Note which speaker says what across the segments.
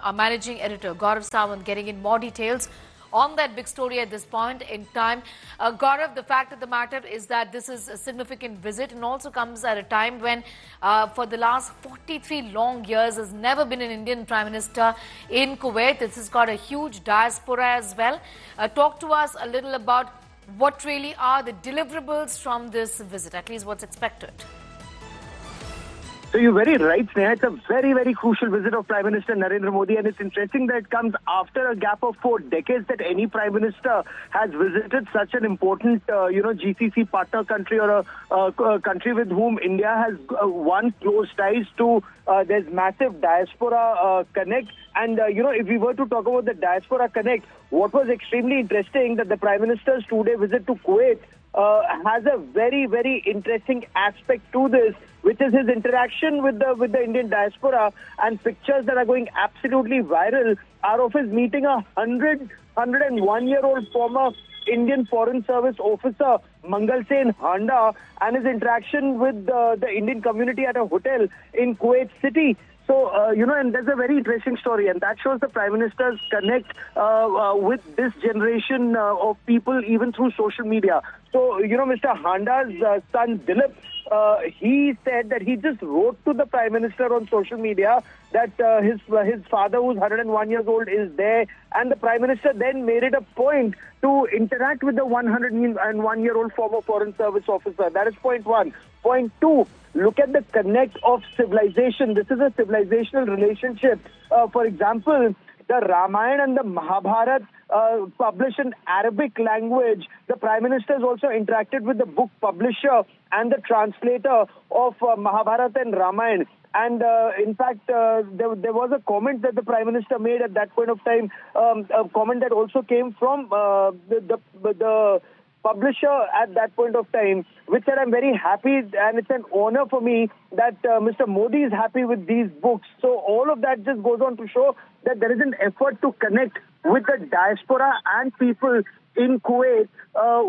Speaker 1: Our managing editor Gaurav Sawant getting in more details on that big story at this point in time. Gaurav, the fact of the matter is that this is a significant visit and also comes at a time when for the last 43 long years there's never been an Indian Prime Minister in Kuwait. This has got a huge diaspora as well. Talk to us a little about what really are the deliverables from this visit, at least what's expected.
Speaker 2: So you're very right, Sneha. It's a very, very crucial visit of Prime Minister Narendra Modi, and it's interesting that it comes after a gap of 4 decades that any Prime Minister has visited such an important, GCC partner country or a country with whom India has one close ties to. There's massive diaspora connect, and if we were to talk about the diaspora connect, what was extremely interesting that the Prime Minister's 2-day visit to Kuwait has a very, very interesting aspect to this, which is his interaction with the Indian diaspora, and pictures that are going absolutely viral are of his meeting a 101-year-old former Indian Foreign Service officer, Mangal Sen Handa, and his interaction with the Indian community at a hotel in Kuwait City. So, and there's a very interesting story, and that shows the Prime Minister's connect with this generation of people, even through social media. So, Mr. Handa's son, Dilip, he said that he just wrote to the Prime Minister on social media that his father, who's 101 years old, is there, and the Prime Minister then made it a point to interact with the 101-year-old former Foreign Service officer. That is point one. Point two, look at the connect of civilization. This is a civilizational relationship. For example, the Ramayana and the Mahabharata published in Arabic language. The Prime Minister has also interacted with the book publisher and the translator of Mahabharata and Ramayana. And in fact, there was a comment that the Prime Minister made at that point of time, a comment that also came from the publisher at that point of time, which said, I'm very happy and it's an honor for me that Mr. Modi is happy with these books. So all of that just goes on to show that there is an effort to connect with the diaspora and people in Kuwait,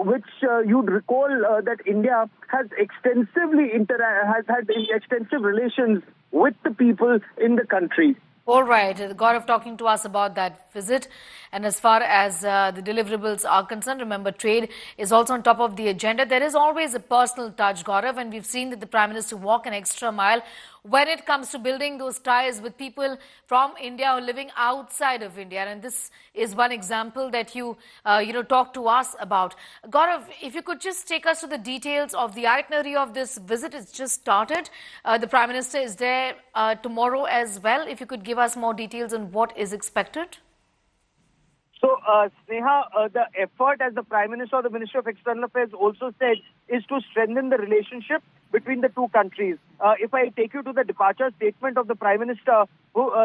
Speaker 2: which you'd recall that India has has had extensive relations with the people in the country.
Speaker 1: All right, Gaurav talking to us about that visit. And as far as the deliverables are concerned, remember, trade is also on top of the agenda. There is always a personal touch, Gaurav, and we've seen that the Prime Minister walk an extra mile when it comes to building those ties with people from India who are living outside of India. And this is one example that you talk to us about. Gaurav, if you could just take us to the details of the itinerary of this visit. It's just started. The Prime Minister is there tomorrow as well. If you could give us more details on what is expected.
Speaker 2: So, Sneha, the effort, as the Prime Minister or the Minister of External Affairs also said, is to strengthen the relationship between the two countries. If I take you to the departure statement of the Prime Minister,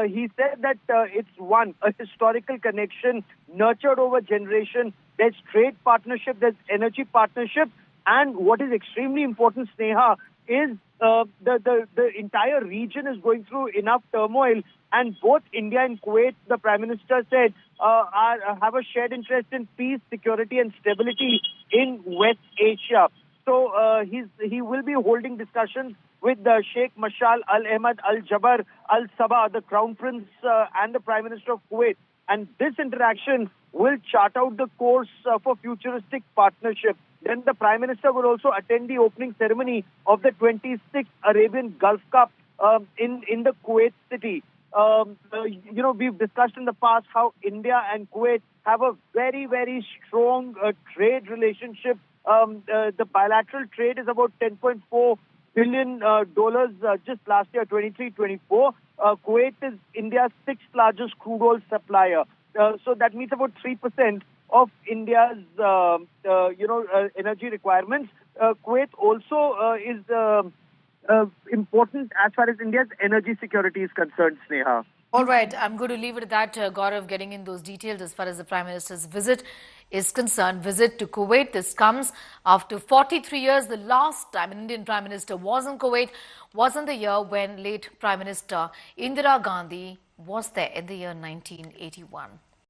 Speaker 2: he said that it's a historical connection nurtured over generation. There's trade partnership, there's energy partnership, and what is extremely important, Sneha, is the entire region is going through enough turmoil, and both India and Kuwait, the Prime Minister said, have a shared interest in peace, security and stability in West Asia. So he will be holding discussions with Sheikh Mashal Al-Ahmad Al-Jaber Al-Sabah, the Crown Prince and the Prime Minister of Kuwait. And this interaction will chart out the course for futuristic partnership. Then the Prime Minister will also attend the opening ceremony of the 26th Arabian Gulf Cup in the Kuwait city. We've discussed in the past how India and Kuwait have a very, very strong trade relationship. The bilateral trade is about $10.4 billion just last year, 23-24. Kuwait is India's 6th largest crude oil supplier. So that means about 3% of India's, energy requirements. Kuwait also is important as far as India's energy security is concerned, Sneha.
Speaker 1: All right, I'm going to leave it at that, Gaurav, getting in those details as far as the Prime Minister's visit is concerned. Visit to Kuwait. This comes after 43 years. The last time an Indian Prime Minister was in Kuwait was in the year when late Prime Minister Indira Gandhi was there in the year 1981.